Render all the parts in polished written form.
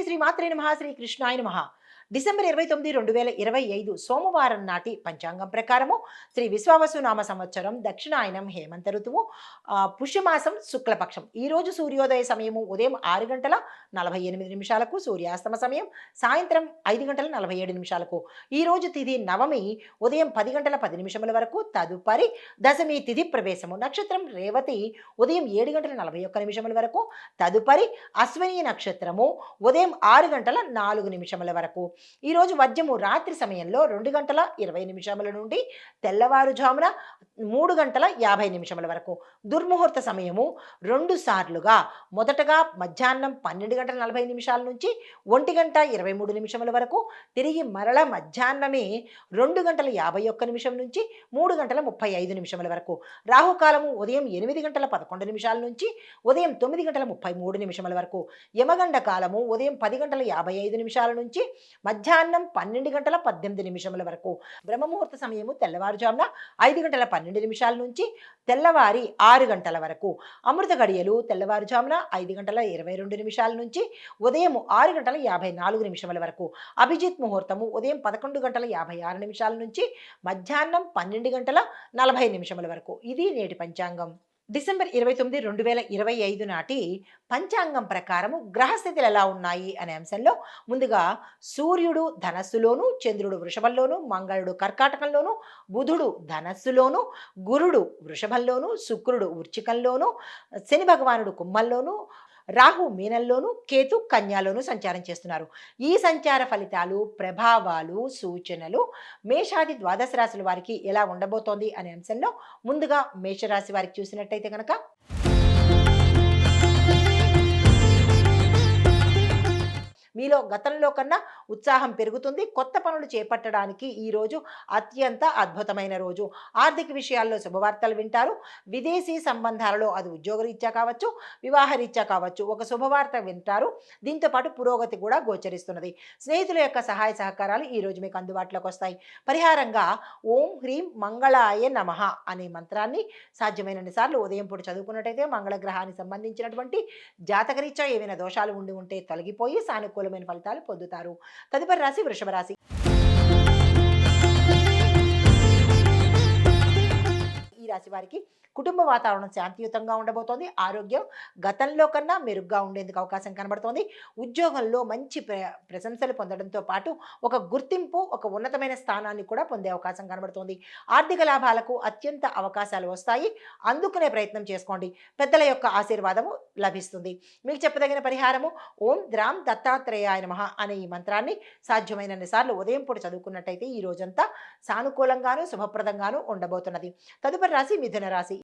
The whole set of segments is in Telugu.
శ్రీ మాత్రే నమః, శ్రీ కృష్ణాయ నమః. డిసెంబర్ 29, 2025 సోమవారం నాటి పంచాంగం ప్రకారము శ్రీ విశ్వావసు నామ సంవత్సరం దక్షిణాయనం హేమంత ఋతువు పుష్యమాసం శుక్లపక్షం. ఈరోజు సూర్యోదయ సమయము ఉదయం 6:48 సూర్యాస్తమ సమయం సాయంత్రం 5:47. ఈరోజు తిథి నవమి ఉదయం 10:10 వరకు. తదుపరి దశమి తిథి ప్రవేశము. నక్షత్రం రేవతి ఉదయం 7:41 వరకు. తదుపరి అశ్విని నక్షత్రము ఉదయం 6:04 వరకు. ఈరోజు వజ్రము రాత్రి సమయంలో 2:20 నుండి తెల్లవారుజామున 3:50 వరకు. దుర్ముహూర్త సమయము 2 సార్లుగా మొదటగా మధ్యాహ్నం 12:40 నుంచి 1:23 వరకు, తిరిగి మరల మధ్యాహ్నమే 2:51 నుంచి 3:35 వరకు. రాహుకాలము ఉదయం 8:11 నుంచి ఉదయం 9:33 వరకు. యమగండ కాలము ఉదయం 10:55 నుంచి మధ్యాహ్నం 12:18 వరకు. బ్రహ్మముహూర్త సమయము తెల్లవారుజామున 5:12 నుంచి తెల్లవారి 6 గంటల వరకు. అమృత గడియలు తెల్లవారుజామున 5:22 నుంచి ఉదయం 6:54 వరకు. అభిజిత్ ముహూర్తము ఉదయం 11:56 నుంచి మధ్యాహ్నం 12:40 వరకు. ఇది నేటి పంచాంగం. డిసెంబర్ 29, 2025 నాటి పంచాంగం ప్రకారము గ్రహస్థితులు ఎలా ఉన్నాయి అనే అంశంలో ముందుగా సూర్యుడు ధనస్సులోను, చంద్రుడు వృషభంలోను, మంగళుడు కర్కాటకంలోను, బుధుడు ధనస్సులోను, గురుడు వృషభంలోను, శుక్రుడు వృచ్చికంలోను, శని భగవానుడు కుంభంలోను, రాహు మీనంలోను, కేతు కన్యాలోను సంచారం చేస్తున్నారు. ఈ సంచార ఫలితాలు, ప్రభావాలు, సూచనలు మేషాది ద్వాదశ రాశుల వారికి ఎలా ఉండబోతోంది అనే అంశంలో ముందుగా మేషరాశి వారికి చూసినట్టయితే కనుక మీలో గతంలో కన్నా ఉత్సాహం పెరుగుతుంది. కొత్త పనులు చేపట్టడానికి ఈరోజు అత్యంత అద్భుతమైన రోజు. ఆర్థిక విషయాల్లో శుభవార్తలు వింటారు. విదేశీ సంబంధాలలో అది ఉద్యోగరీత్యా కావచ్చు, వివాహరీత్యా కావచ్చు, ఒక శుభవార్త వింటారు. దీంతోపాటు పురోగతి కూడా గోచరిస్తున్నది. స్నేహితుల యొక్క సహాయ సహకారాలు ఈరోజు మీకు అందుబాటులోకి వస్తాయి. పరిహారంగా ఓం హ్రీం మంగళాయ నమః అనే మంత్రాన్ని సాధ్యమైనన్ని సార్లు ఉదయం పూట చదువుకున్నట్టయితే మంగళగ్రహానికి సంబంధించినటువంటి జాతకరీత్యా ఏమైనా దోషాలు ఉంటే తొలగిపోయి సానుకూల ఫలితాలు పొందుతారు. తదుపరి రాశి వృషభ రాశి. ఈ రాశి వారికి కుటుంబ వాతావరణం శాంతియుతంగా ఉండబోతోంది. ఆరోగ్యం గతంలో కన్నా మెరుగ్గా ఉండేందుకు అవకాశం కనబడుతోంది. ఉద్యోగంలో మంచి ప్రశంసలు పొందడంతో పాటు ఒక గుర్తింపు, ఒక ఉన్నతమైన స్థానాన్ని కూడా పొందే అవకాశం కనబడుతోంది. ఆర్థిక లాభాలకు అత్యంత అవకాశాలు వస్తాయి. అందుకునే ప్రయత్నం చేసుకోండి. పెద్దల యొక్క ఆశీర్వాదము లభిస్తుంది. మీకు చెప్పదగిన పరిహారము ఓం ద్రాం దత్తాత్రేయాయ నమః అనే ఈ మంత్రాన్ని సాధ్యమైనన్ని సార్లు ఉదయం పూట చదువుకున్నట్టయితే ఈ రోజంతా సానుకూలంగాను శుభప్రదంగాను ఉండబోతున్నది. తదుపరి రాశి మిథున రాశి.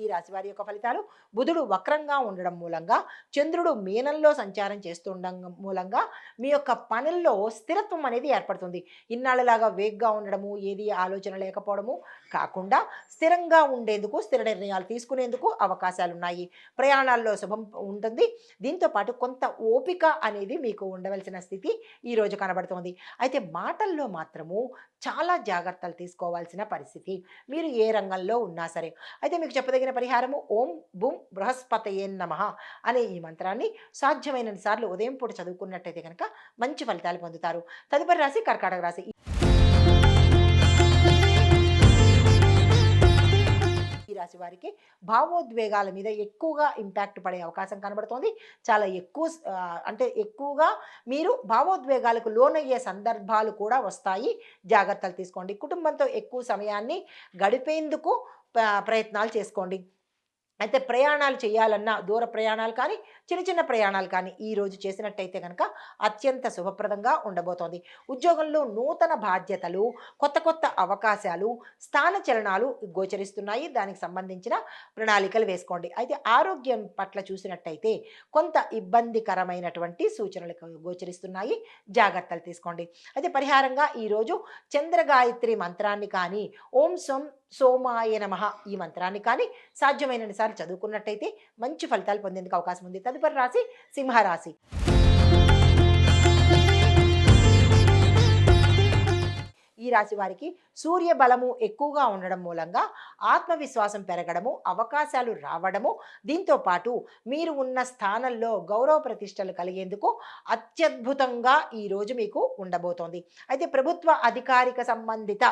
ఈ రాశి వారి యొక్క ఫలితాలు బుధుడు వక్రంగా ఉండడం మూలంగా, చంద్రుడు మీనంలో సంచారం చేస్తుండడం మూలంగా మీ యొక్క పనుల్లో స్థిరత్వం అనేది ఏర్పడుతుంది. ఇన్నాళ్ళలాగా వేగ్గా ఉండడము, ఏది ఆలోచన లేకపోవడము కాకుండా స్థిరంగా ఉండేందుకు, స్థిర నిర్ణయాలు తీసుకునేందుకు అవకాశాలు ఉన్నాయి. ప్రయాణాల్లో శుభం ఉంటుంది. దీంతోపాటు కొంత ఓపిక అనేది మీకు ఉండవలసిన స్థితి ఈరోజు కనబడుతోంది. అయితే మాటల్లో మాత్రము చాలా జాగ్రత్తలు తీసుకోవాల్సిన పరిస్థితి, మీరు ఏ రంగంలో ఉన్నా సరే. అయితే మీకు చెప్పదగిన పరిహారము ఓం బుం బృహస్పతయే నమః అనే ఈ మంత్రాన్ని సాధ్యమైనన్ని సార్లు ఉదయం పూట చదువుకున్నట్టయితే కనుక మంచి ఫలితాలు పొందుతారు. తదుపరి రాశి కర్కాటక రాశి. ఈ రాశి వారికి భావోద్వేగాల మీద ఎక్కువగా ఇంపాక్ట్ పడే అవకాశం కనబడుతోంది. చాలా ఎక్కువగా మీరు భావోద్వేగాలకు లోనయ్యే సందర్భాలు కూడా వస్తాయి. జాగ్రత్తలు తీసుకోండి. కుటుంబంతో ఎక్కువ సమయాన్ని గడిపేందుకు ప్రయత్నాలు చేసుకోండి. అయితే ప్రయాణాలు చేయాలన్నా దూర ప్రయాణాలు కానీ, చిన్న చిన్న ప్రయాణాలు కానీ ఈరోజు చేసినట్టయితే కనుక అత్యంత శుభప్రదంగా ఉండబోతోంది. ఉద్యోగంలో నూతన బాధ్యతలు, కొత్త కొత్త అవకాశాలు, స్థాన చలనాలు గోచరిస్తున్నాయి. దానికి సంబంధించిన ప్రణాళికలు వేసుకోండి. అయితే ఆరోగ్యం పట్ల చూసినట్టయితే కొంత ఇబ్బందికరమైనటువంటి సూచనలు గోచరిస్తున్నాయి. జాగ్రత్తలు తీసుకోండి. అయితే పరిహారంగా ఈరోజు చంద్రగాయత్రి మంత్రాన్ని కానీ, ఓం సోమాయ నమః ఈ మంత్రాన్ని కానీ సాధ్యమైనన్ని సార్లు చదువుకున్నట్టయితే మంచి ఫలితాలు పొందేందుకు అవకాశం ఉంది. తదుపరి రాశి సింహరాశి. ఈ ఈ రాశి వారికి సూర్య బలము ఎక్కువగా ఉండడం మూలంగా ఆత్మవిశ్వాసం పెరగడము, అవకాశాలు రావడము, దీంతో పాటు మీరు ఉన్న స్థానంలో గౌరవ ప్రతిష్టలు కలిగేందుకు అత్యద్భుతంగా ఈరోజు మీకు ఉండబోతోంది. అయితే ప్రభుత్వ అధికారిక సంబంధిత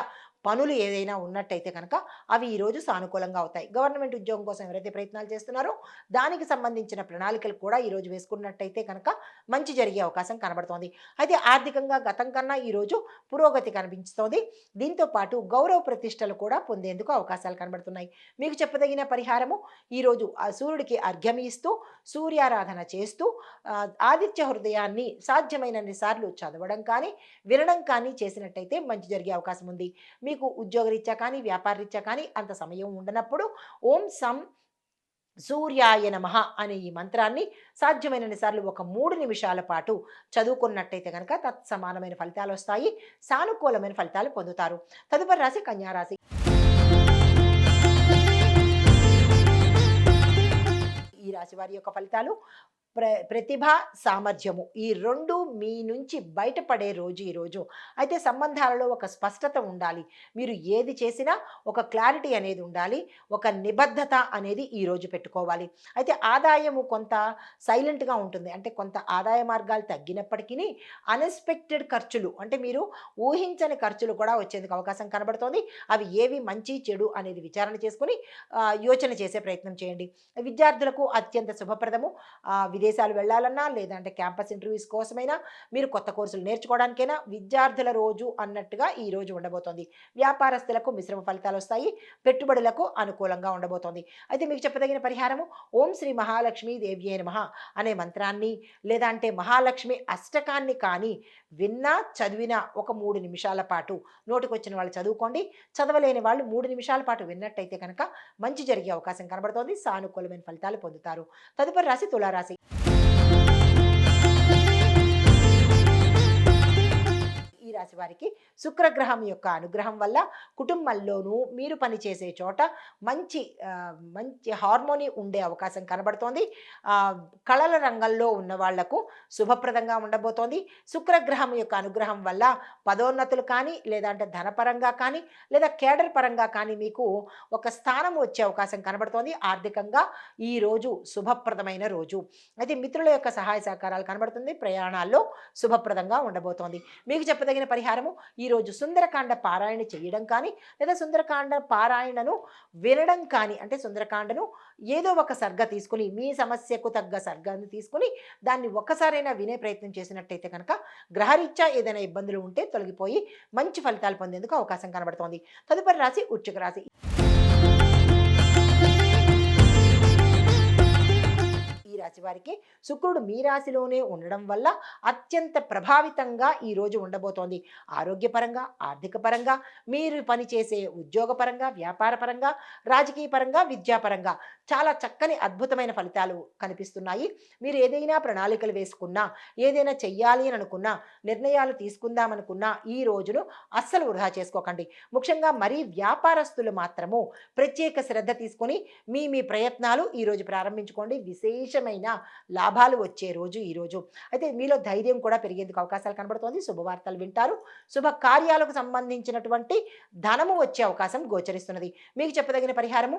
పనులు ఏదైనా ఉన్నట్టయితే కనుక అవి ఈరోజు సానుకూలంగా అవుతాయి. గవర్నమెంట్ ఉద్యోగం కోసం ఎవరైతే ప్రయత్నాలు చేస్తున్నారో దానికి సంబంధించిన ప్రణాళికలు కూడా ఈరోజు వేసుకున్నట్టయితే కనుక మంచి జరిగే అవకాశం కనబడుతోంది. అయితే ఆర్థికంగా గతం కన్నా ఈరోజు పురోగతి కనిపిస్తోంది. దీంతో పాటు గౌరవ ప్రతిష్టలు కూడా పొందేందుకు అవకాశాలు కనబడుతున్నాయి. మీకు చెప్పదగిన పరిహారము ఈరోజు ఆ సూర్యుడికి అర్ఘ్యం ఇస్తూ సూర్యారాధన చేస్తూ ఆదిత్య హృదయాన్ని సాధ్యమైనన్ని సార్లు చదవడం కానీ వినడం కానీ చేసినట్టయితే మంచి జరిగే అవకాశం ఉంది. మీకు ఉద్యోగరీత్యా కానీ వ్యాపారరీత్యా కానీ అంత సమయం ఉండనప్పుడు ఓం సం సూర్యాయ నమః అనే ఈ మంత్రాన్ని సాధ్యమైనన్ని సార్లు ఒక 3 నిమిషాల పాటు చదువుకున్నట్టయితే కనుక తత్సమానమైన ఫలితాలు వస్తాయి. సానుకూలమైన ఫలితాలు పొందుతారు. తదుపరి రాశి కన్యా రాశి. ఈ రాశి వారి యొక్క ఫలితాలు ప్రతిభ, సామర్థ్యము ఈ 2 మీ నుంచి బయటపడే రోజు ఈరోజు. అయితే సంబంధాలలో ఒక స్పష్టత ఉండాలి. మీరు ఏది చేసినా ఒక క్లారిటీ అనేది ఉండాలి. ఒక నిబద్ధత అనేది ఈరోజు పెట్టుకోవాలి. అయితే ఆదాయము కొంత సైలెంట్గా ఉంటుంది. అంటే కొంత ఆదాయ మార్గాలు తగ్గినప్పటికీ అన్ఎక్స్పెక్టెడ్ ఖర్చులు, అంటే మీరు ఊహించని ఖర్చులు కూడా వచ్చేందుకు అవకాశం కనబడుతోంది. అవి ఏవి మంచి చెడు అనేది విచారణ చేసుకుని యోచన చేసే ప్రయత్నం చేయండి. విద్యార్థులకు అత్యంత శుభప్రదము. విదేశాలు వెళ్ళాలన్నా లేదంటే క్యాంపస్ ఇంటర్వ్యూస్ కోసమైనా మీరు కొత్త కోర్సులు నేర్చుకోవడానికైనా విద్యార్థుల రోజు అన్నట్టుగా ఈ రోజు ఉండబోతోంది. వ్యాపారస్తులకు మిశ్రమ ఫలితాలు వస్తాయి. పెట్టుబడులకు అనుకూలంగా ఉండబోతోంది. అయితే మీకు చెప్పదగిన పరిహారము ఓం శ్రీ మహాలక్ష్మీ దేవ్యే నమః అనే మంత్రాన్ని లేదంటే మహాలక్ష్మి అష్టకాన్ని కానీ విన్నా చదివినా ఒక 3 నిమిషాల పాటు నోటికొచ్చిన వాళ్ళు చదువుకోండి. చదవలేని వాళ్ళు 3 నిమిషాల పాటు విన్నట్టయితే కనుక మంచి జరిగే అవకాశం కనబడుతోంది. సానుకూలమైన ఫలితాలు పొందుతారు. తదుపరి రాశి తులారాశి. ఈ రాశి వారికి శుక్రగ్రహం యొక్క అనుగ్రహం వల్ల కుటుంబంలోనూ మీరు పనిచేసే చోట మంచి మంచి హార్మోని ఉండే అవకాశం కనబడుతోంది. కళల రంగంలో ఉన్న వాళ్లకు శుభప్రదంగా ఉండబోతోంది. శుక్రగ్రహం యొక్క అనుగ్రహం వల్ల పదోన్నతులు కానీ లేదంటే ధనపరంగా కానీ లేదా కేడర్ పరంగా కానీ మీకు ఒక స్థానం వచ్చే అవకాశం కనబడుతోంది. ఆర్థికంగా ఈ రోజు శుభప్రదమైన రోజు. అయితే మిత్రుల యొక్క సహాయ సహకారాలు కనబడుతుంది. ప్రయాణాల్లో శుభప్రదంగా ఉండబోతోంది. మీకు చెప్పదగిన పరిహారము ఈరోజు సుందరకాండ పారాయణ చేయడం కానీ లేదా సుందరకాండ పారాయణను వినడం కానీ, అంటే సుందరకాండను ఏదో ఒక సర్గ తీసుకుని మీ సమస్యకు తగ్గ సర్గాన్ని తీసుకుని దాన్ని ఒక్కసారైనా వినే ప్రయత్నం చేసినట్టయితే కనుక గ్రహరీత్యా ఏదైనా ఇబ్బందులు ఉంటే తొలగిపోయి మంచి ఫలితాలు పొందేందుకు అవకాశం కనబడుతోంది. తదుపరి రాశి వృశ్చిక రాశి. ఈ రాశి వారికి శుక్రుడు మీ రాశిలోనే ఉండడం వల్ల అత్యంత ప్రభావితంగా ఈరోజు ఉండబోతోంది. ఆరోగ్యపరంగా, ఆర్థిక పరంగా, మీరు పనిచేసే ఉద్యోగపరంగా, వ్యాపార పరంగా, రాజకీయ పరంగా, విద్యాపరంగా చాలా చక్కని అద్భుతమైన ఫలితాలు కనిపిస్తున్నాయి. మీరు ఏదైనా ప్రణాళికలు వేసుకున్నా, ఏదైనా చెయ్యాలి అని అనుకున్నా, నిర్ణయాలు తీసుకుందామనుకున్నా ఈ రోజును అస్సలు వృధా చేసుకోకండి. ముఖ్యంగా మరీ వ్యాపారస్తులు మాత్రము ప్రత్యేక శ్రద్ధ తీసుకొని మీ ప్రయత్నాలు ఈరోజు ప్రారంభించుకోండి. విశేషమైన లాభాలు వచ్చే రోజు ఈరోజు. అయితే మీలో ధైర్యం కూడా పెరిగేందుకు అవకాశాలు కనబడుతోంది. శుభవార్తలు వింటారు. శుభ కార్యాలకు సంబంధించినటువంటి ధనము వచ్చే అవకాశం గోచరిస్తున్నది. మీకు చెప్పదగిన పరిహారము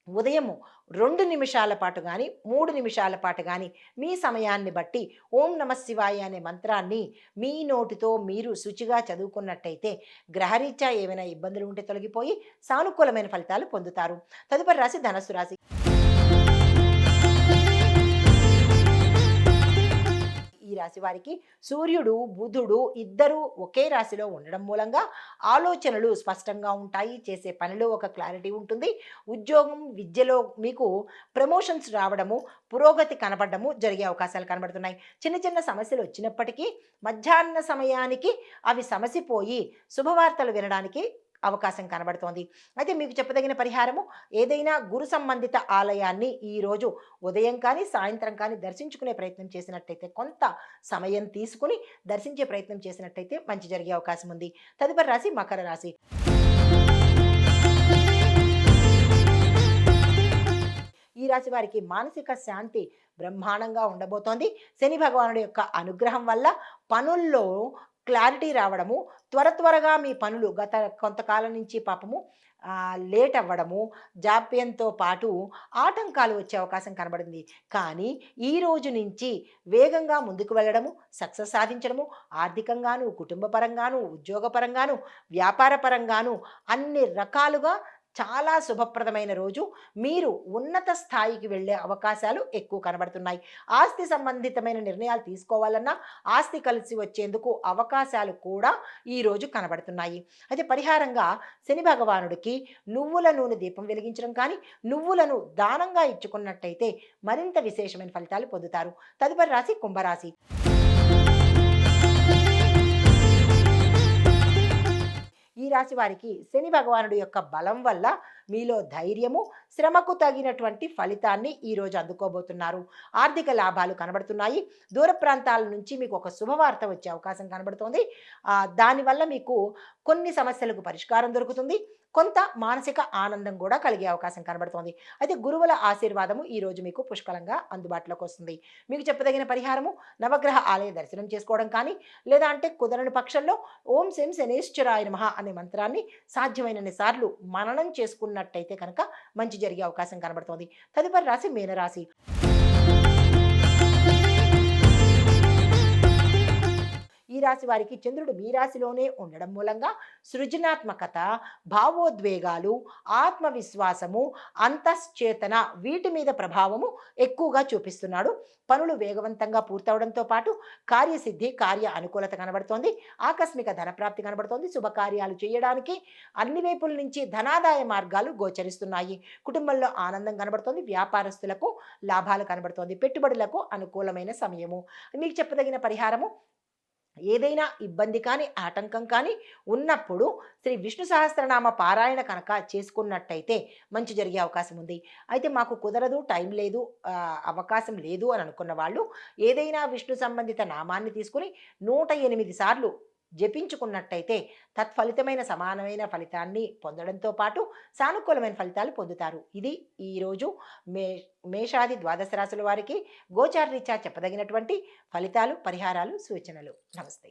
ఉదయము 2 నిమిషాల పాటు కానీ 3 నిమిషాల పాటు కానీ మీ సమయాన్ని బట్టి ఓం నమః శివాయ అనే మంత్రాన్ని మీ నోటితో మీరు శుచిగా చదువుకున్నట్టయితే గ్రహరీత్యా ఏమైనా ఇబ్బందులు ఉంటే తొలగిపోయి సానుకూలమైన ఫలితాలు పొందుతారు. తదుపరి రాశి ధనస్సు రాశి. ఈ రాశి వారికి సూర్యుడు, బుధుడు ఇద్దరు ఒకే రాశిలో ఉండడం మూలంగా ఆలోచనలు స్పష్టంగా ఉంటాయి. చేసే పనిలో ఒక క్లారిటీ ఉంటుంది. ఉద్యోగం, విద్యలో మీకు ప్రమోషన్స్ రావడము, పురోగతి కనబడము జరిగే అవకాశాలు కనబడుతున్నాయి. చిన్న చిన్న సమస్యలు వచ్చినప్పటికీ మధ్యాహ్న సమయానికి అవి సమసిపోయి శుభవార్తలు వినడానికి అవకాశం కనబడుతోంది. అయితే మీకు చెప్పదగిన పరిహారము ఏదైనా గురు సంబంధిత ఆలయాన్ని ఈరోజు ఉదయం కానీ సాయంత్రం కానీ దర్శించుకునే ప్రయత్నం చేసినట్టయితే, కొంత సమయం తీసుకుని దర్శించే ప్రయత్నం చేసినట్టయితే మంచి జరిగే అవకాశం ఉంది. తదుపరి రాశి మకర రాశి. ఈ రాశి వారికి మానసిక శాంతి బ్రహ్మాండంగా ఉండబోతోంది. శని భగవానుడి యొక్క అనుగ్రహం వల్ల పనుల్లో క్లారిటీ రావడము, త్వరగా మీ పనులు గత కొంతకాలం నుంచి పాపము లేట్ అవ్వడము, జాప్యంతో పాటు ఆటంకాలు వచ్చే అవకాశం కనబడింది. కానీ ఈ రోజు నుంచి వేగంగా ముందుకు వెళ్ళడము, సక్సెస్ సాధించడము, ఆర్థికంగాను, కుటుంబ పరంగాను, ఉద్యోగపరంగాను, వ్యాపార పరంగాను అన్ని రకాలుగా చాలా శుభప్రదమైన రోజు. మీరు ఉన్నత స్థాయికి వెళ్ళే అవకాశాలు ఎక్కువ కనబడుతున్నాయి. ఆస్తి సంబంధితమైన నిర్ణయాలు తీసుకోవాలన్నా, ఆస్తి కలిసి వచ్చేందుకు అవకాశాలు కూడా ఈరోజు కనబడుతున్నాయి. అయితే పరిహారంగా శని భగవానుడికి నువ్వుల నూనె దీపం వెలిగించడం కానీ, నువ్వులను దానంగా ఇచ్చుకున్నట్టయితే మరింత విశేషమైన ఫలితాలు పొందుతారు. తదుపరి రాశి కుంభరాశి. ఈ రాశి వారికి శని భగవానుడి యొక్క బలం వల్ల మీలో ధైర్యము, శ్రమకు తగినటువంటి ఫలితాన్ని ఈరోజు అందుకోబోతున్నారు. ఆర్థిక లాభాలు కనబడుతున్నాయి. దూర ప్రాంతాల నుంచి మీకు ఒక శుభవార్త వచ్చే అవకాశం కనబడుతోంది. దానివల్ల మీకు కొన్ని సమస్యలకు పరిష్కారం దొరుకుతుంది. కొంత మానసిక ఆనందం కూడా కలిగే అవకాశం కనబడుతోంది. అయితే గురువుల ఆశీర్వాదము ఈరోజు మీకు పుష్కలంగా అందుబాటులోకి వస్తుంది. మీకు చెప్పదగిన పరిహారము నవగ్రహ ఆలయ దర్శనం చేసుకోవడం కానీ, లేదా అంటే కుదరని పక్షంలో ఓం శం శనేశ్వరాయ నమః అనే మంత్రాన్ని సాధ్యమైనన్ని సార్లు మననం చేసుకున్నట్టయితే కనుక మంచి జరిగే అవకాశం కనబడుతోంది. తదుపరి రాశి మీనరాశి. ఈ రాశి వారికి చంద్రుడు మీ రాశిలోనే ఉండడం మూలంగా సృజనాత్మకత, భావోద్వేగాలు, ఆత్మవిశ్వాసము, అంతశ్చేతన వీటి మీద ప్రభావము ఎక్కువగా చూపిస్తున్నాడు. పనులు వేగవంతంగా పూర్తవడంతో పాటు కార్యసిద్ధి, కార్య అనుకూలత కనబడుతోంది. ఆకస్మిక ధనప్రాప్తి కనబడుతోంది. శుభకార్యాలు చేయడానికి అన్ని వైపుల నుంచి ధనాదాయ మార్గాలు గోచరిస్తున్నాయి. కుటుంబంలో ఆనందం కనబడుతోంది. వ్యాపారస్తులకు లాభాలు కనబడుతోంది. పెట్టుబడులకు అనుకూలమైన సమయము. మీకు చెప్పదగిన పరిహారము ఏదైనా ఇబ్బంది కానీ, ఆటంకం కానీ ఉన్నప్పుడు శ్రీ విష్ణు సహస్రనామ పారాయణ కనుక చేసుకున్నట్టయితే మంచి జరిగే అవకాశం ఉంది. అయితే మాకు కుదరదు, టైం లేదు, అవకాశం లేదు అని అనుకున్న వాళ్ళు ఏదైనా విష్ణు సంబంధిత నామాన్ని తీసుకుని 108 సార్లు జపించుకున్నట్టయితే తత్ఫలితమైన సమానమైన ఫలితాన్ని పొందడంతో పాటు సానుకూలమైన ఫలితాలు పొందుతారు. ఇది ఈరోజు మే మేషాది ద్వాదశ రాశుల వారికి గోచార రీత్యా చెప్పదగినటువంటి ఫలితాలు, పరిహారాలు, సూచనలు. నమస్తే.